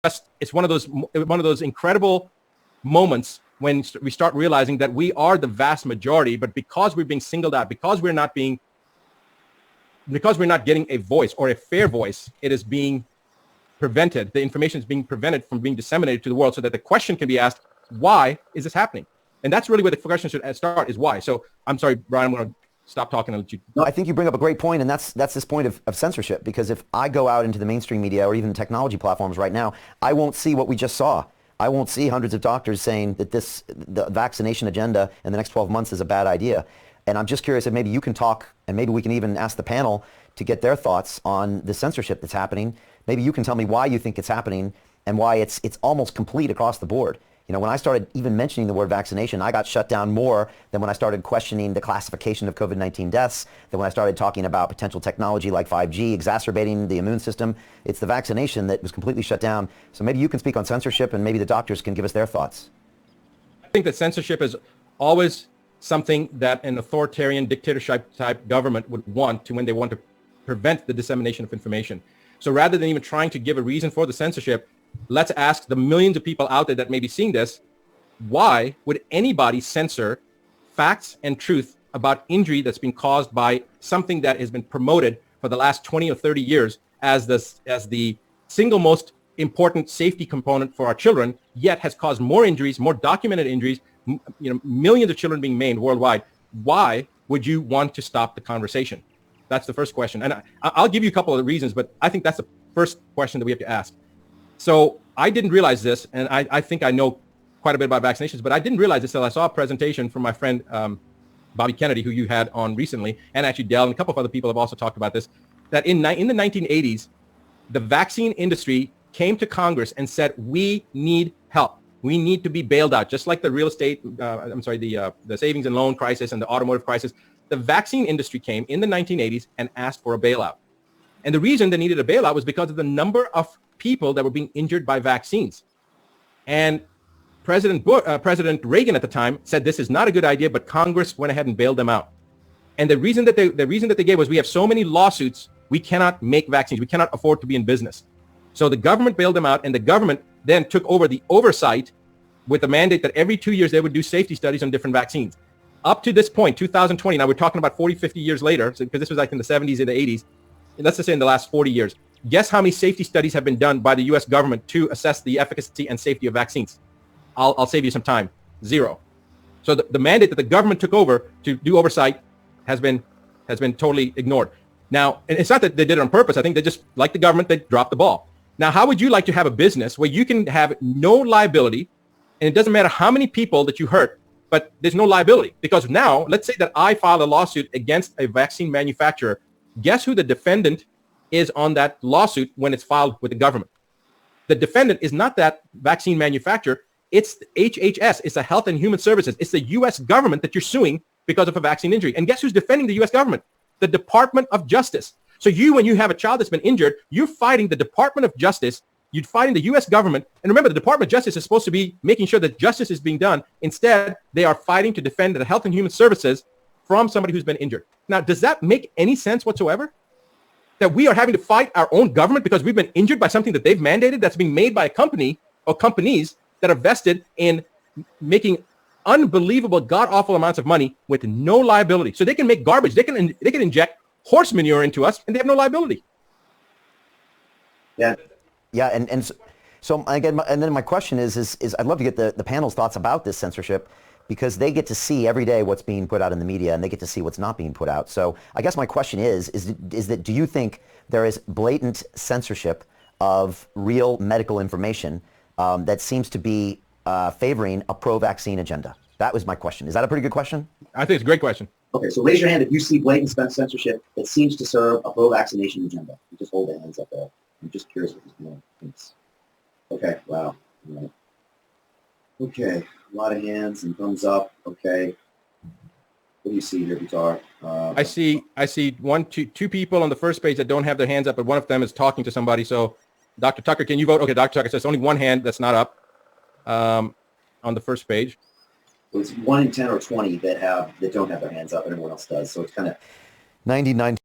it's one of those incredible moments when we start realizing that we are the vast majority, but because we're being singled out, because we're not getting a voice or a fair voice, it is being prevented. The information is being prevented from being disseminated to the world, so that the question can be asked, why is this happening? And that's really where the question should start, is why. So I'm sorry, Brian, I'm going to stop talking and let you. No, I think you bring up a great point, and that's this point of censorship, because if I go out into the mainstream media or even technology platforms right now, I won't see what we just saw. I won't see hundreds of doctors saying that the vaccination agenda in the next 12 months is a bad idea. And I'm just curious if maybe you can talk, and maybe we can even ask the panel to get their thoughts on the censorship that's happening. Maybe you can tell me why you think it's happening and why it's almost complete across the board. You know, when I started even mentioning the word vaccination, I got shut down more than when I started questioning the classification of COVID-19 deaths, than when I started talking about potential technology like 5G exacerbating the immune system. It's the vaccination that was completely shut down. So maybe you can speak on censorship, and maybe the doctors can give us their thoughts. I think that censorship is always something that an authoritarian dictatorship type government would want to, when they want to prevent the dissemination of information. So rather than even trying to give a reason for the censorship, let's ask the millions of people out there that may be seeing this, why would anybody censor facts and truth about injury that's been caused by something that has been promoted for the last 20 or 30 years as the single most important safety component for our children, yet has caused more injuries, more documented injuries, millions of children being maimed worldwide? Why would you want to stop the conversation? That's the first question. And I'll give you a couple of reasons, but I think that's the first question that we have to ask. So I didn't realize this, and I think I know quite a bit about vaccinations, but I didn't realize this until I saw a presentation from my friend Bobby Kennedy, who you had on recently, and actually Dell and a couple of other people have also talked about this, that in the 1980s, the vaccine industry came to Congress and said, we need help. We need to be bailed out, just like the real estate, the savings and loan crisis and the automotive crisis. The vaccine industry came in the 1980s and asked for a bailout. And the reason they needed a bailout was because of the number of people that were being injured by vaccines. And President Reagan at the time said this is not a good idea, but Congress went ahead and bailed them out. And the reason that they gave was, we have so many lawsuits, we cannot make vaccines, we cannot afford to be in business. So the government bailed them out, and the government then took over the oversight with a mandate that every 2 years they would do safety studies on different vaccines. Up to this point, 2020, now we're talking about 40, 50 years later, because this was like in the 70s and the 80s, and let's just say in the last 40 years. Guess how many safety studies have been done by the U.S. government to assess the efficacy and safety of vaccines? I'll save you some time. 0. So the mandate that the government took over to do oversight has been totally ignored. Now, and it's not that they did it on purpose. I think they just, like the government, they dropped the ball. Now, how would you like to have a business where you can have no liability, and it doesn't matter how many people that you hurt, but there's no liability? Because now, let's say that I filed a lawsuit against a vaccine manufacturer. Guess who the defendant is on that lawsuit when it's filed with the government? The defendant is not that vaccine manufacturer. It's HHS. It's the Health and Human Services. It's the U.S. government that you're suing because of a vaccine injury. And guess who's defending the U.S. government? The Department of Justice. So when you have a child that's been injured, you're fighting the Department of Justice. You're fighting the U.S. government. And remember, the Department of Justice is supposed to be making sure that justice is being done. Instead, they are fighting to defend the Health and Human Services from somebody who's been injured. Now, does that make any sense whatsoever? That we are having to fight our own government because we've been injured by something that they've mandated that's being made by a company or companies that are vested in making unbelievable, god-awful amounts of money with no liability. So they can make garbage. They can inject horse manure into us, and they have no liability. Yeah, and so again, and then my question is I'd love to get the panel's thoughts about this censorship, because they get to see every day what's being put out in the media, and they get to see what's not being put out. So I guess my question is that, do you think there is blatant censorship of real medical information that seems to be favoring a pro-vaccine agenda? That was my question. Is that a pretty good question? I think it's a great question. Okay, so raise your hand if you see blatant censorship that seems to serve a pro-vaccination agenda. Just hold the hands up there. I'm just curious what this means. Thanks. Okay, wow. All right. Okay, a lot of hands and thumbs up. Okay. What do you see here, Buttar? I see two people on the first page that don't have their hands up, but one of them is talking to somebody. So, Dr. Tucker, can you vote? Okay, Dr. Tucker says only one hand that's not up on the first page. So it's 1 in 10 or 20 that don't have their hands up, and everyone else does. So it's kind of 99.